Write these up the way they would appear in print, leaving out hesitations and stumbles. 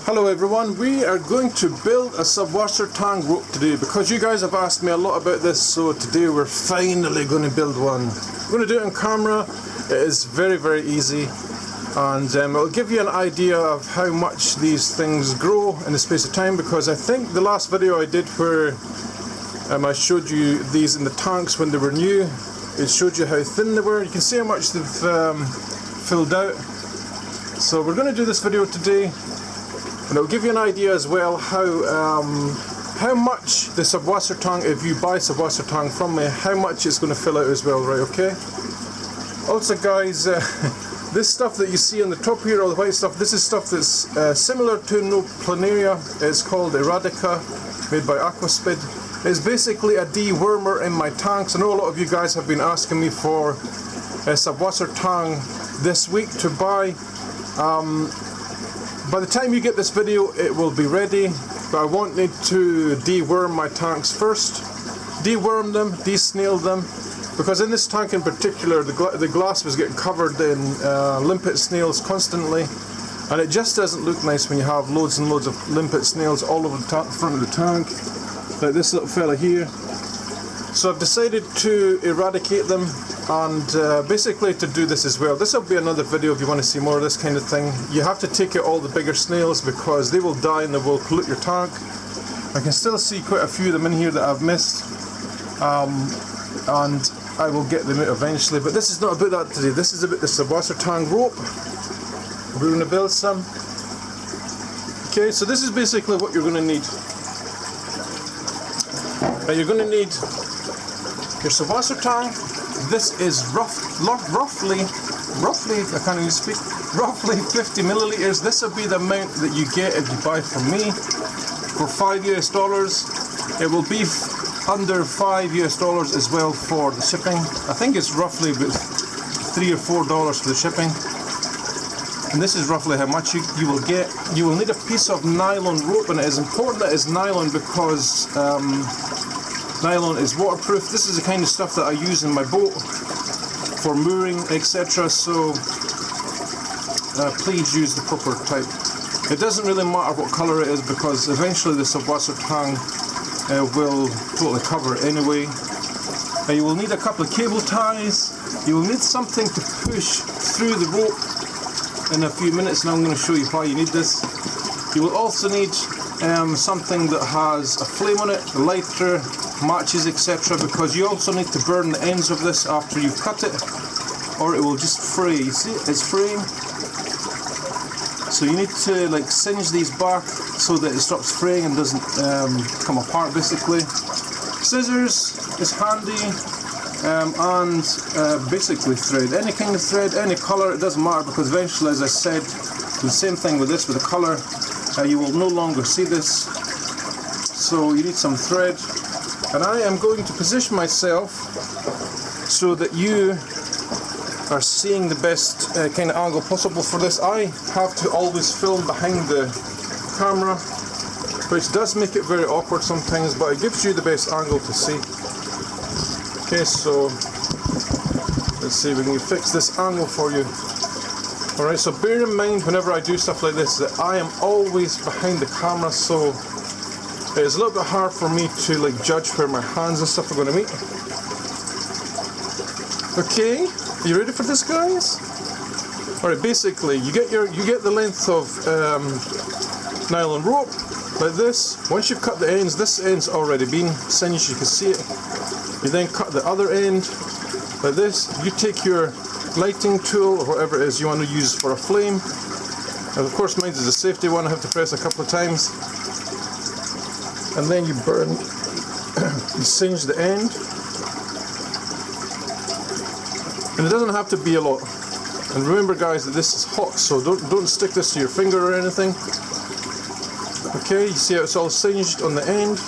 Hello everyone, we are going to build a Subwassertang rope today because you guys have asked me a lot about this, so today we're finally going to build one. We're going to do it on camera. It is very easy, and it'll give you an idea of how much these things grow in the space of time, because I think the last video I did where I showed you these in the tanks when they were new, it showed you how thin they were. You can see how much they've filled out. So we're going to do this video today, and it'll give you an idea as well how much the Subwassertang, if you buy Subwassertang from me, how much it's going to fill out as well, right? Okay. Also, guys, this stuff that you see on the top here, all the white stuff, this is stuff that's similar to no planaria. It's called Eradicca, made by Aquaspid. It's basically a dewormer in my tanks. I know a lot of you guys have been asking me for a Subwassertang this week to buy. By the time you get this video, it will be ready, but I want need to deworm my tanks first. Deworm them, desnail them, because in this tank in particular, the glass was getting covered in limpet snails constantly, and it just doesn't look nice when you have loads and loads of limpet snails all over the front of the tank, like this little fella here. So I've decided to eradicate them, and basically to do this as well. This will be another video if you want to see more of this kind of thing. You have to take out all the bigger snails because they will die and they will pollute your tank. I can still see quite a few of them in here that I've missed, and I will get them out eventually. But this is not about that today. This is about the Subwassertang rope. We're going to build some. Okay, so this is basically what you're going to need. Now you're going to need your Subwassertang. This is roughly, I can't even speak, roughly 50 milliliters. This will be the amount that you get if you buy from me for $5 US. It will be under $5 US as well for the shipping. I think it's roughly about $3 or $4 for the shipping. And this is roughly how much you will get. You will need a piece of nylon rope, and it is important that it's nylon because nylon is waterproof. This is the kind of stuff that I use in my boat for mooring, etc. So please use the proper type. It doesn't really matter what colour it is because eventually the Subwassertang will totally cover it anyway. You will need a couple of cable ties. You will need something to push through the rope in a few minutes, and I'm going to show you why you need this. You will also need something that has a flame on it, a lighter, matches, etc., because you also need to burn the ends of this after you've cut it, or it will just fray. You see, it's fraying. So you need to like singe these back so that it stops fraying and doesn't come apart, basically. Scissors is handy, and basically thread. Any kind of thread, any colour, it doesn't matter, because eventually, as I said, the same thing with this, with the colour, you will no longer see this. So you need some thread. And I am going to position myself so that you are seeing the best kind of angle possible for this. I have to always film behind the camera, which does make it very awkward sometimes, but it gives you the best angle to see. Okay, so let's see if we can fix this angle for you. Alright, so bear in mind whenever I do stuff like this that I am always behind the camera, so it's a little bit hard for me to like judge where my hands and stuff are going to meet. Okay, are you ready for this, guys? Alright, basically you get the length of nylon rope like this. Once you've cut the ends, this end's already been singed, you can see it. You then cut the other end like this. You take your lighting tool or whatever it is you want to use for a flame. And of course mine is a safety one, I have to press a couple of times. And then you burn, you singe the end. And it doesn't have to be a lot. And remember, guys, that this is hot, so don't stick this to your finger or anything. Okay, you see how it's all singed on the end.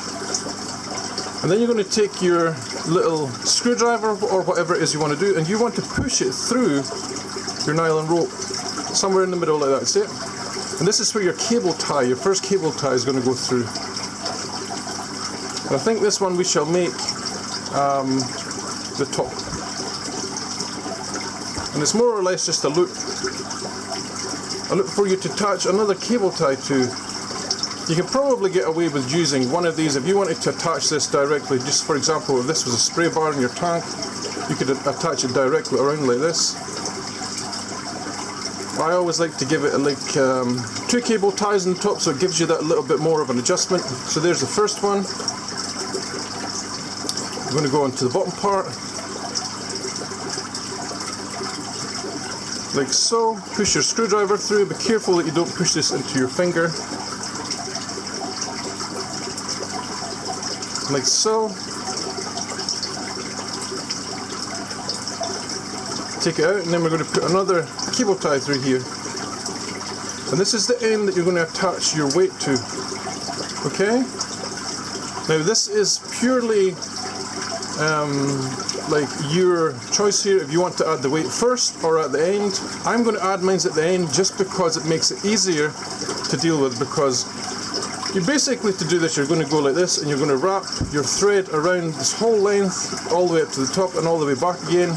And then you're going to take your little screwdriver or whatever it is you want to do, and you want to push it through your nylon rope, somewhere in the middle like that, see it? And this is where your cable tie, your first cable tie is going to go through. And I think this one we shall make the top. And it's more or less just a loop for you to attach another cable tie to. You can probably get away with using one of these if you wanted to attach this directly. Just for example, if this was a spray bar in your tank, you could attach it directly around like this. I always like to give it like 2 cable ties on the top, so it gives you that little bit more of an adjustment. So there's the first one. I'm going to go onto the bottom part, like so. Push your screwdriver through. Be careful that you don't push this into your finger, like so. Take it out, and then we're going to put another cable tie through here, and this is the end that you're going to attach your weight to. Okay, now this is purely like your choice here if you want to add the weight first or at the end. I'm going to add mine at the end just because it makes it easier to deal with, because you basically, to do this, you're going to go like this, and you're going to wrap your thread around this whole length all the way up to the top and all the way back again.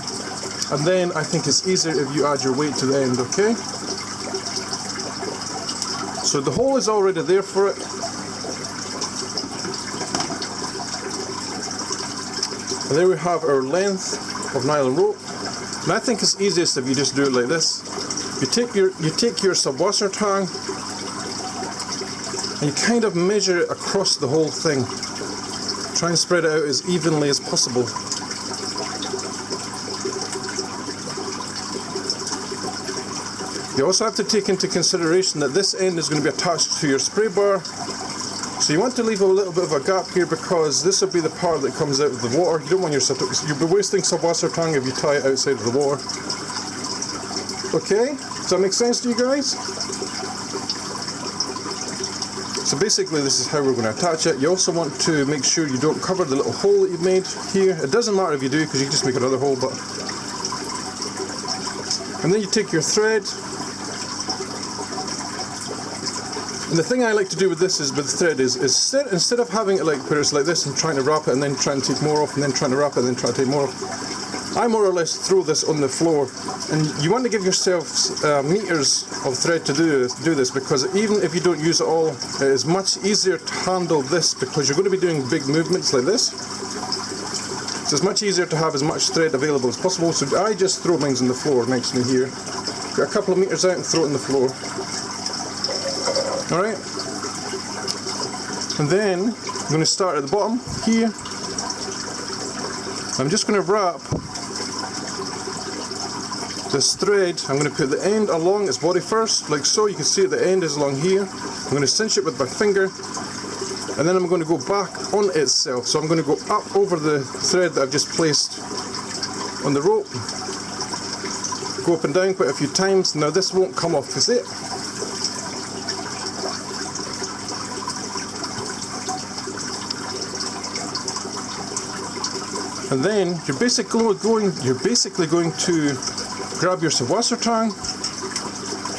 And then I think it's easier if you add your weight to the end, okay? So the hole is already there for it. And there we have our length of nylon rope. And I think it's easiest if you just do it like this. You take your Subwassertang and you kind of measure it across the whole thing. Try and spread it out as evenly as possible. You also have to take into consideration that this end is going to be attached to your spray bar, so you want to leave a little bit of a gap here, because this will be the part that comes out of the water. You don't want you'll be wasting Subwassertang if you tie it outside of the water. Okay, does that make sense to you guys? So basically this is how we're going to attach it. You also want to make sure you don't cover the little hole that you've made here. It doesn't matter if you do, because you can just make another hole, but... And then you take your thread. And the thing I like to do with this is, with the thread, is instead of having it like where it's like this and trying to wrap it and then trying to take more off and then trying to wrap it and then trying to take more off, I more or less throw this on the floor. And you want to give yourself meters of thread to do this, because even if you don't use it all, it is much easier to handle this, because you're going to be doing big movements like this. So it's much easier to have as much thread available as possible. So I just throw mine on the floor next to me here. Get a couple of meters out and throw it on the floor. Alright, and then I'm going to start at the bottom here. I'm just going to wrap this thread. I'm going to put the end along its body first, like so. You can see the end is along here. I'm going to cinch it with my finger, and then I'm going to go back on itself. So I'm going to go up over the thread that I've just placed on the rope. Go up and down quite a few times. Now this won't come off, is it? And then you're basically going to grab your Subwassertang.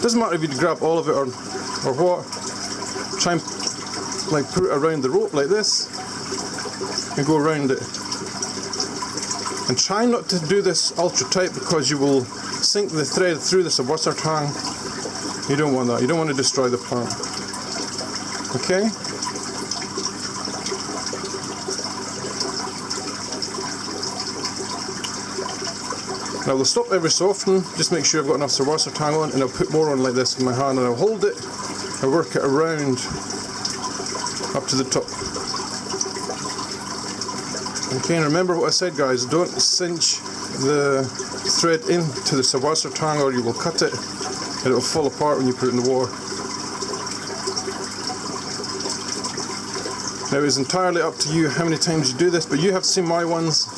Doesn't matter if you grab all of it or what. Try and like put it around the rope like this and go around it. And try not to do this ultra tight, because you will sink the thread through the Subwassertang. You don't want that. You don't want to destroy the plant. Okay? Now we'll stop every so often, just make sure I've got enough Subwassertang on, and I'll put more on like this in my hand, and I'll hold it and work it around up to the top. Okay, and remember what I said, guys, don't cinch the thread into the Subwassertang or you will cut it and it will fall apart when you put it in the water. Now it's entirely up to you how many times you do this, but you have seen my ones.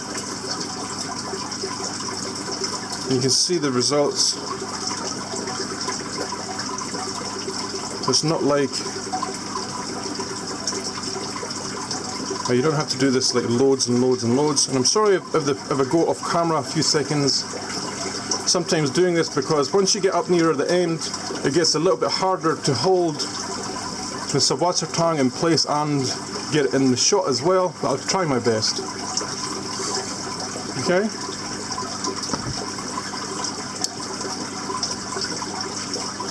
You can see the results. It's not like, you don't have to do this like loads and loads and loads. And I'm sorry if I go off camera a few seconds sometimes doing this, because once you get up nearer the end, it gets a little bit harder to hold the Subwassertang in place and get it in the shot as well, but I'll try my best. Okay?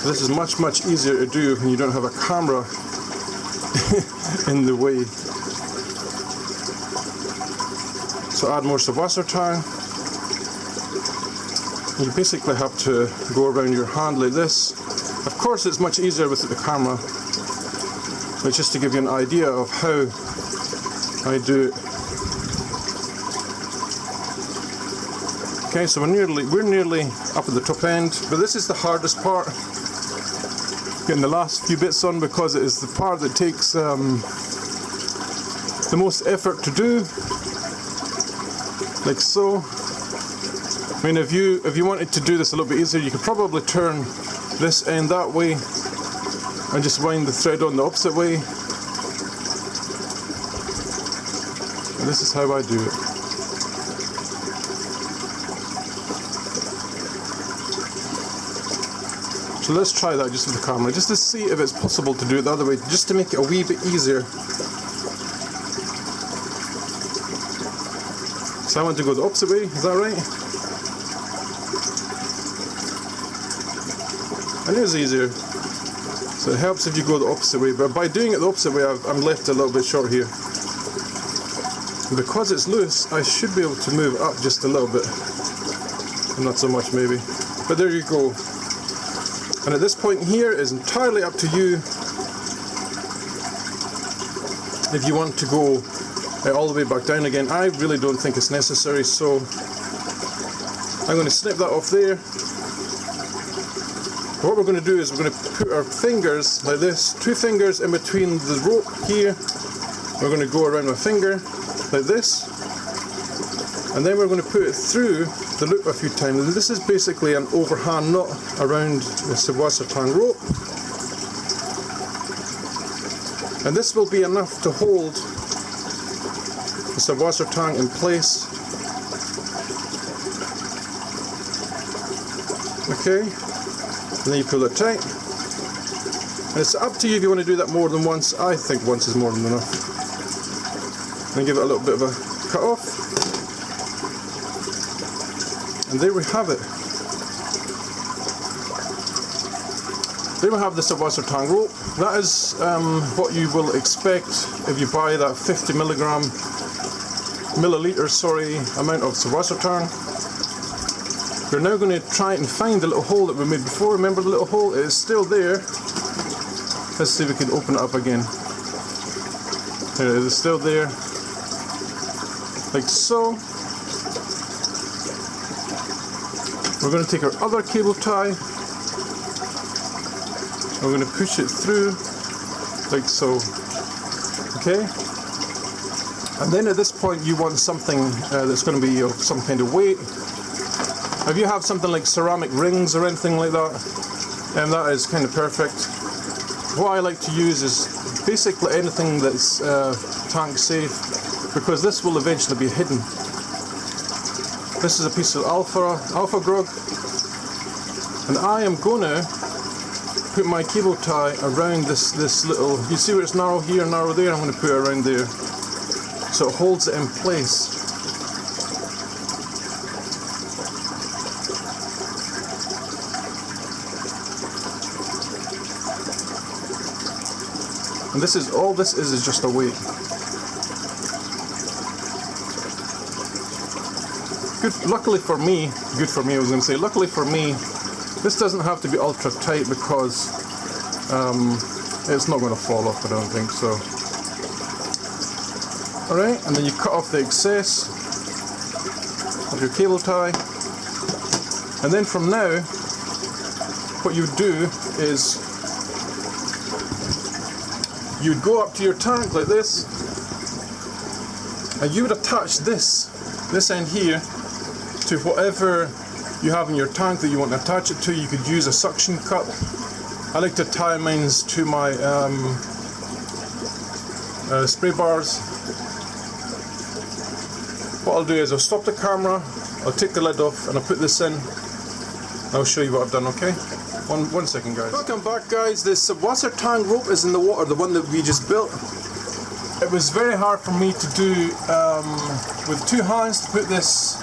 This is much easier to do when you don't have a camera in the way. So add more Subwassertang. You basically have to go around your hand like this. Of course it's much easier with the camera, but just to give you an idea of how I do it. Okay, so we're nearly up at the top end, but this is the hardest part, getting the last few bits on, because it is the part that takes the most effort to do, like so. I mean, if you wanted to do this a little bit easier, you could probably turn this end that way and just wind the thread on the opposite way. And this is how I do it. So let's try that just with the camera, just to see if it's possible to do it the other way, just to make it a wee bit easier. So I want to go the opposite way, is that right? And it is easier. So it helps if you go the opposite way, but by doing it the opposite way I'm left a little bit short here. And because it's loose, I should be able to move up just a little bit. Not so much maybe. But there you go. And at this point here is entirely up to you if you want to go all the way back down again. I really don't think it's necessary, so I'm going to snip that off there. What we're going to do is we're going to put our fingers like this, 2 fingers in between the rope here. We're going to go around my finger like this, and then we're going to put it through the loop a few times. And this is basically an overhand knot around the Subwassertang rope, and this will be enough to hold the Subwassertang in place. Okay. And then you pull it tight. And it's up to you if you want to do that more than once. I think once is more than enough. And give it a little bit of a cut off. And there we have it. There we have the Subwassertang rope. That is what you will expect if you buy that 50 milliliters amount of Subwassertang. We're now going to try and find the little hole that we made before. Remember the little hole? It is still there. Let's see if we can open it up again. There it is, it's still there. Like so. We're going to take our other cable tie. We're going to push it through, like so. Okay? And then at this point you want something that's going to be of some kind of weight. If you have something like ceramic rings or anything like that, that is kind of perfect. What I like to use is basically anything that's tank safe, because this will eventually be hidden. This is a piece of alpha grog, and I am going to put my cable tie around this little, you see where it's narrow here, narrow there, I'm going to put it around there, so it holds it in place. And this is all this is just a weight. Luckily for me, luckily for me, this doesn't have to be ultra tight, because it's not going to fall off, I don't think so. Alright, and then you cut off the excess of your cable tie. And then from now, what you do is you'd go up to your tank like this, and you would attach this end here to whatever you have in your tank that you want to attach it to. You could use a suction cup. I like to tie mine to my spray bars. What I'll do is I'll stop the camera, I'll take the lid off, and I'll put this in. I'll show you what I've done, okay? One second, guys. Welcome back, guys. The Subwassertang rope is in the water, the one that we just built. It was very hard for me to do with 2 hands to put this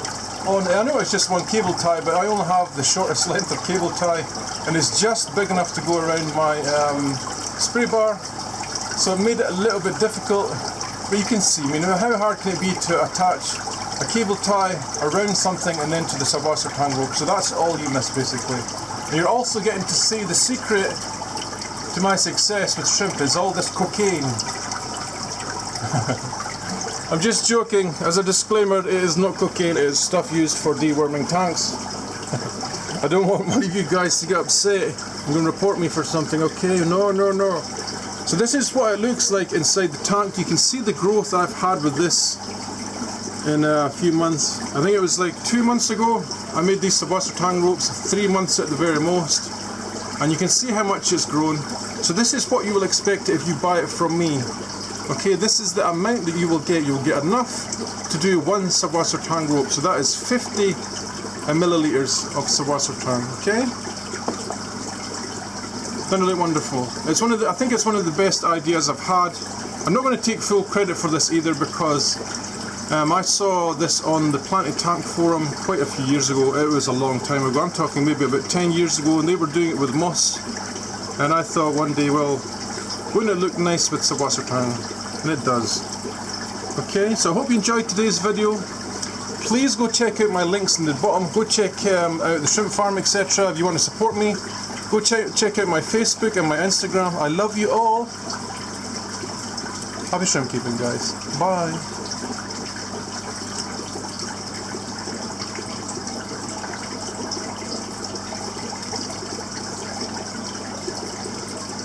on. I know it's just one cable tie, but I only have the shortest length of cable tie, and it's just big enough to go around my spray bar. so it made it a little bit difficult, but you can see, I mean, how hard can it be to attach a cable tie around something and then to the Subwassertang rope? So that's all you miss basically. And you're also getting to see the secret to my success with shrimp is all this cocaine. I'm just joking. As a disclaimer, it is not cocaine, it is stuff used for deworming tanks. I don't want one of you guys to get upset and go and report me for something, okay? No. So this is what it looks like inside the tank. You can see the growth I've had with this in a few months. I think it was like 2 months ago I made these Subwassertang ropes, 3 months at the very most. And you can see how much it's grown. So this is what you will expect if you buy it from me. Okay, this is the amount that you will get. You will get enough to do one Subwassertang rope. So that is 50 milliliters of Subwassertang. Okay, don't it look wonderful? It's one of the, I think it's one of the best ideas I've had. I'm not going to take full credit for this either because I saw this on the Planted Tank forum quite a few years ago. It was a long time ago. I'm talking maybe about 10 years ago, and they were doing it with moss. And I thought one day, well, wouldn't it look nice with Subwassertang? And it does. Okay, so I hope you enjoyed today's video. Please go check out my links in the bottom. Go check out the shrimp farm, etc. If you want to support me, go check out my Facebook and my Instagram. I love you all. Happy shrimp keeping, guys. Bye.